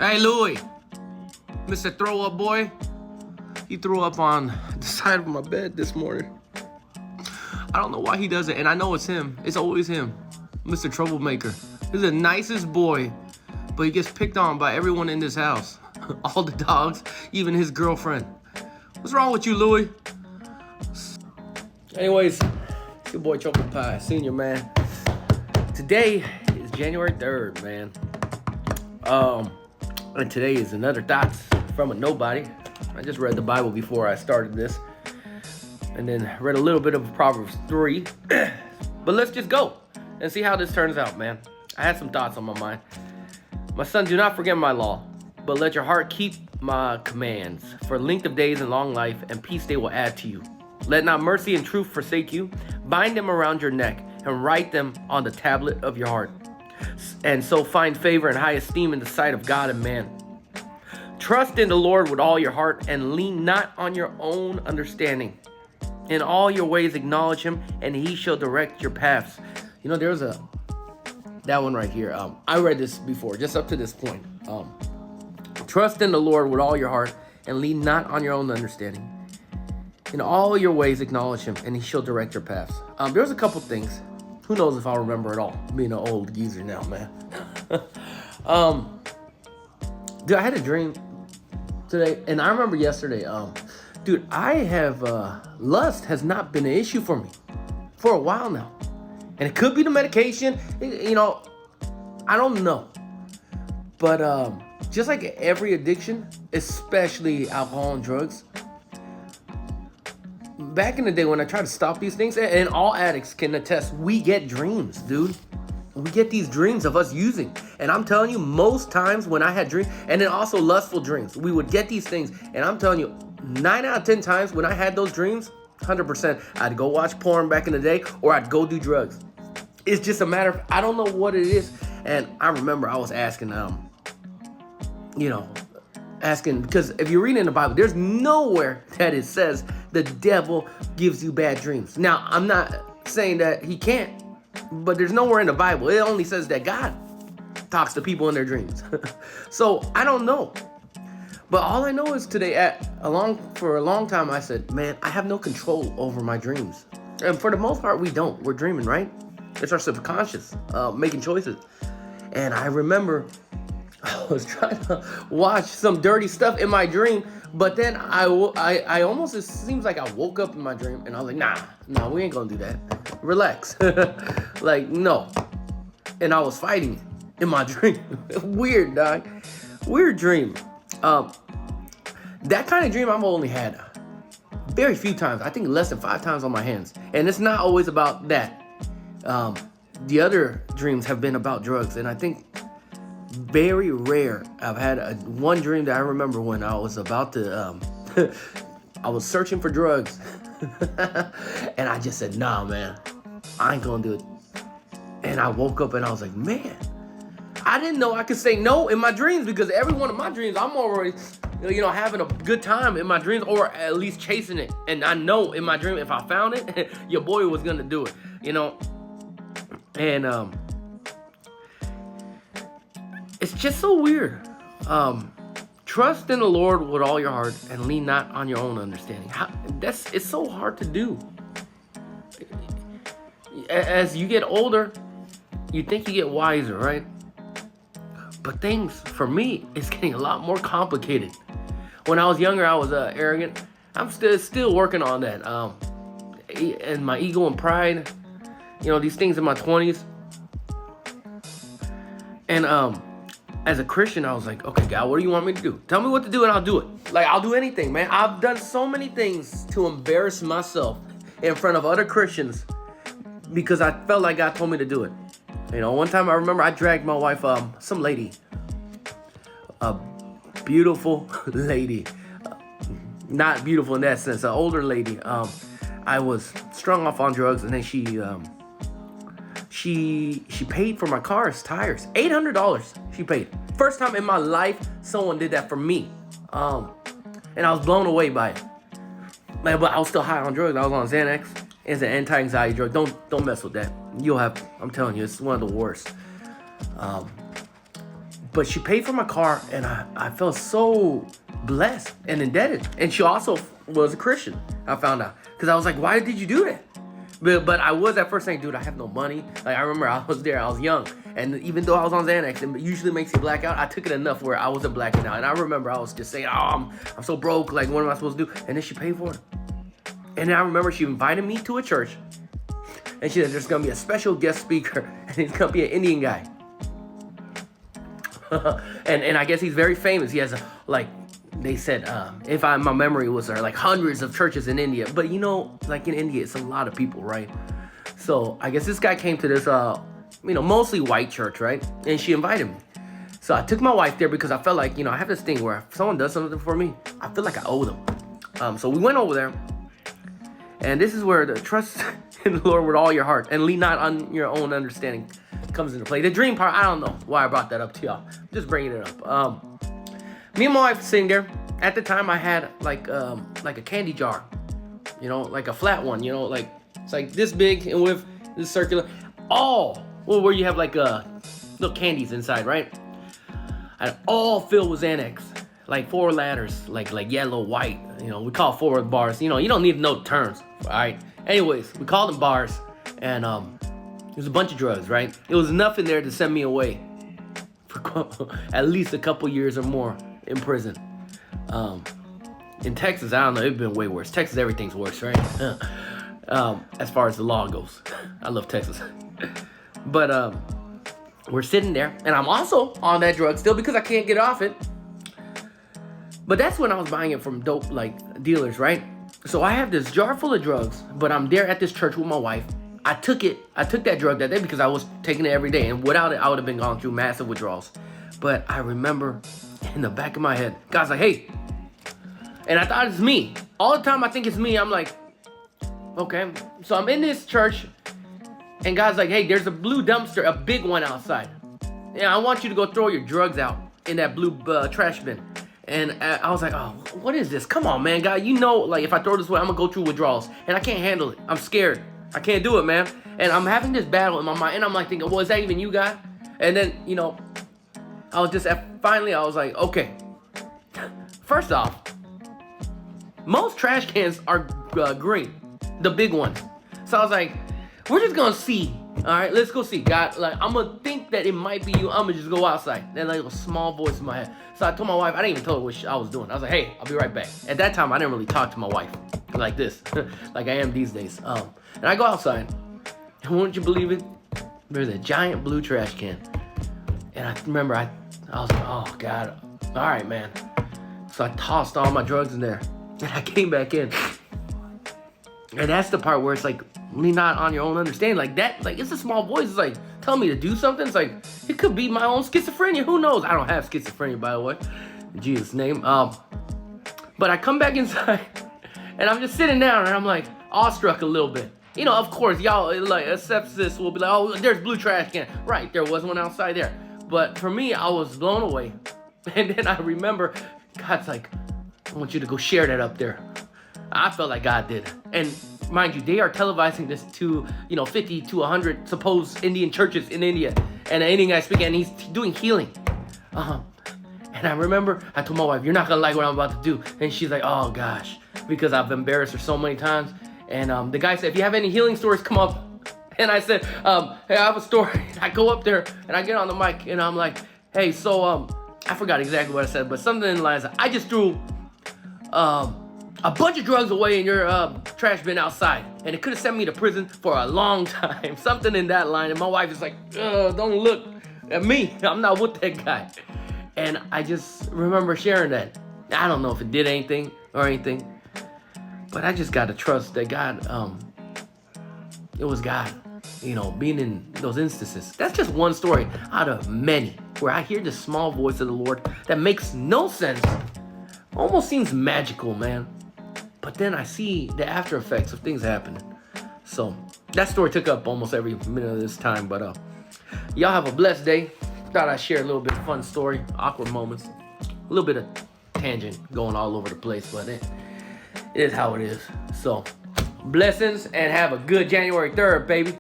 Hey, Louie. Mr. Throw Up Boy. He threw up on the side of my bed this morning. I don't know why he does it, and I know it's him. It's always him. Mr. Troublemaker. He's the nicest boy, but he gets picked on by everyone in this house. All the dogs, even his girlfriend. What's wrong with you, Louie? Anyways, it's your boy Chocolate Pie, senior man. Today is January 3rd, man. And today is another Thoughts from a Nobody. I just read the Bible before I started this. And then read a little bit of Proverbs 3. But let's just go and see how this turns out, man. I had some thoughts on my mind. My son, do not forget my law, but let your heart keep my commands. For length of days and long life and peace they will add to you. Let not mercy and truth forsake you. Bind them around your neck and write them on the tablet of your heart. And so find favor and high esteem in the sight of God and man. Trust in the Lord with all your heart and lean not on your own understanding. In all your ways acknowledge him and he shall direct your paths. You know, there's that one right here. I read this before, just up to this point. Trust in the Lord with all your heart and lean not on your own understanding. In all your ways acknowledge him and he shall direct your paths. There's a couple things. Who knows if I'll remember it all? Being an old geezer now, man. Dude, I had a dream today, and I remember yesterday. Dude, I have lust has not been an issue for me for a while now, and it could be the medication. You know, I don't know, but just like every addiction, especially alcohol and drugs. Back in the day when I tried to stop these things, and all addicts can attest, we get dreams, dude. We get these dreams of us using. And I'm telling you, most times when I had dreams, and then also lustful dreams, we would get these things. And I'm telling you, 9 out of 10 times when I had those dreams, 100%, I'd go watch porn back in the day, or I'd go do drugs. It's just a matter of, I don't know what it is. And I remember I was asking, because if you read in the Bible, there's nowhere that it says the devil gives you bad dreams. Now, I'm not saying that he can't, but there's nowhere in the Bible. It only says that God talks to people in their dreams. So I don't know. But all I know is today, for a long time, I said, man, I have no control over my dreams. And for the most part, we don't. We're dreaming, right? It's our subconscious making choices. And I remember I was trying to watch some dirty stuff in my dream, but then I almost, it seems like I woke up in my dream and I was like, nah, we ain't gonna do that. Relax. Like, no. And I was fighting in my dream. Weird, dog. Weird dream. That kind of dream I've only had very few times. I think less than 5 times on my hands. And it's not always about that. The other dreams have been about drugs, and I think very rare. I've had one dream that I remember when I was about to, I was searching for drugs. And I just said, nah, man, I ain't gonna do it. And I woke up and I was like, man, I didn't know I could say no in my dreams, because every one of my dreams, I'm already, having a good time in my dreams, or at least chasing it. And I know in my dream, if I found it, your boy was gonna do it, And, it's just so weird. Trust in the Lord with all your heart and lean not on your own understanding. It's so hard to do. As you get older, you think you get wiser, right? But things, for me, it's getting a lot more complicated. When I was younger, I was arrogant. I'm still working on that. And my ego and pride, these things in my 20s. And as a Christian, I was like, okay, God, what do you want me to do? Tell me what to do and I'll do it. Like, I'll do anything, man. I've done so many things to embarrass myself in front of other Christians because I felt like God told me to do it. One time I remember I dragged my wife, some lady, a beautiful lady, not beautiful in that sense, an older lady. I was strung off on drugs, and then she paid for my car's tires. $800 she paid. First time in my life someone did that for me. And I was blown away by it. But I was still high on drugs. I was on Xanax. It's an anti-anxiety drug. Don't mess with that. I'm telling you, it's one of the worst. But she paid for my car, and I felt so blessed and indebted. And she also was a Christian, I found out. Because I was like, why did you do that? But I was at first saying, dude, I have no money. Like, I remember I was there, I was young. And even though I was on Xanax, and it usually makes you black out, I took it enough where I wasn't blacking out. And I remember I was just saying, oh, I'm so broke. Like, what am I supposed to do? And then she paid for it. And then I remember she invited me to a church. And she said, there's going to be a special guest speaker. And he's going to be an Indian guy. and I guess he's very famous. He has they said, my memory was there, like hundreds of churches in India. But like in India, it's a lot of people, right? So I guess this guy came to this, mostly white church, right? And she invited me. So I took my wife there because I felt like, I have this thing where if someone does something for me, I feel like I owe them. So we went over there. And this is where the trust in the Lord with all your heart and lean not on your own understanding comes into play. The dream part, I don't know why I brought that up to y'all. I'm just bringing it up. Me and my wife sitting there. At the time, I had like a candy jar, like a flat one. Like it's like this big and with this circular. Where you have like little candies inside, right? And all filled with Xanax, like 4 ladders, like yellow, white. We call 4 bars. You don't need to know the terms, all right? Anyways, we called them bars, and it was a bunch of drugs, right? It was enough in there to send me away for at least a couple years or more in prison. In Texas, I don't know, it'd been way worse. Texas, everything's worse, right? As far as the law goes. I love Texas. But we're sitting there, and I'm also on that drug still because I can't get off it. But that's when I was buying it from dope dealers, right? So I have this jar full of drugs, but I'm there at this church with my wife. I took that drug that day because I was taking it every day, and without it, I would have been going through massive withdrawals. But I remember in the back of my head, God's like, hey. And I thought it's me. All the time I think it's me. I'm like, okay. So I'm in this church, and God's like, hey, there's a blue dumpster, a big one outside. Yeah, I want you to go throw your drugs out in that blue trash bin. And I was like, oh, what is this? Come on, man, God. If I throw this away, I'm going to go through withdrawals. And I can't handle it. I'm scared. I can't do it, man. And I'm having this battle in my mind. And I'm like thinking, well, is that even you, God? And then, I was just, finally, I was like, okay. First off, most trash cans are green. The big ones. So I was like, we're just going to see. All right, let's go see. God, I'm going to think that it might be you. I'm going to just go outside. And a small voice in my head. So I told my wife, I didn't even tell her what I was doing. I was like, hey, I'll be right back. At that time, I didn't really talk to my wife like this, like I am these days. And I go outside, and wouldn't you believe it? There's a giant blue trash can. And I remember I was like, oh, God, all right, man. So I tossed all my drugs in there, and I came back in. And that's the part where it's like, lean not on your own understanding. Like that, it's a small voice. It's like, tell me to do something. It's like, it could be my own schizophrenia. Who knows? I don't have schizophrenia, by the way. In Jesus' name. But I come back inside, and I'm just sitting down, and I'm like, awestruck a little bit. Of course, y'all, a sepsis will be like, oh, there's blue trash can. Right, there was one outside there. But for me, I was blown away. And then I remember, God's like, I want you to go share that up there. I felt like God did. And mind you, they are televising this to, 50 to 100 supposed Indian churches in India. And an Indian guy speaking, and he's doing healing. And I remember, I told my wife, you're not going to like what I'm about to do. And she's like, oh, gosh, because I've embarrassed her so many times. And the guy said, if you have any healing stories, come up. And I said, hey, I have a story. I go up there, and I get on the mic, and I'm like, hey, so I forgot exactly what I said, but something in the lines, I just threw a bunch of drugs away in your trash bin outside, and it could have sent me to prison for a long time. Something in that line. And my wife is like, don't look at me. I'm not with that guy. And I just remember sharing that. I don't know if it did anything or anything, but I just got to trust that God, it was God, being in those instances. That's just one story out of many where I hear the small voice of the Lord that makes no sense. Almost seems magical, man. But then I see the after effects of things happening. So that story took up almost every minute of this time. But y'all have a blessed day. Thought I'd share a little bit of fun story, awkward moments, a little bit of tangent going all over the place. But it is how it is. So blessings and have a good January 3rd, baby.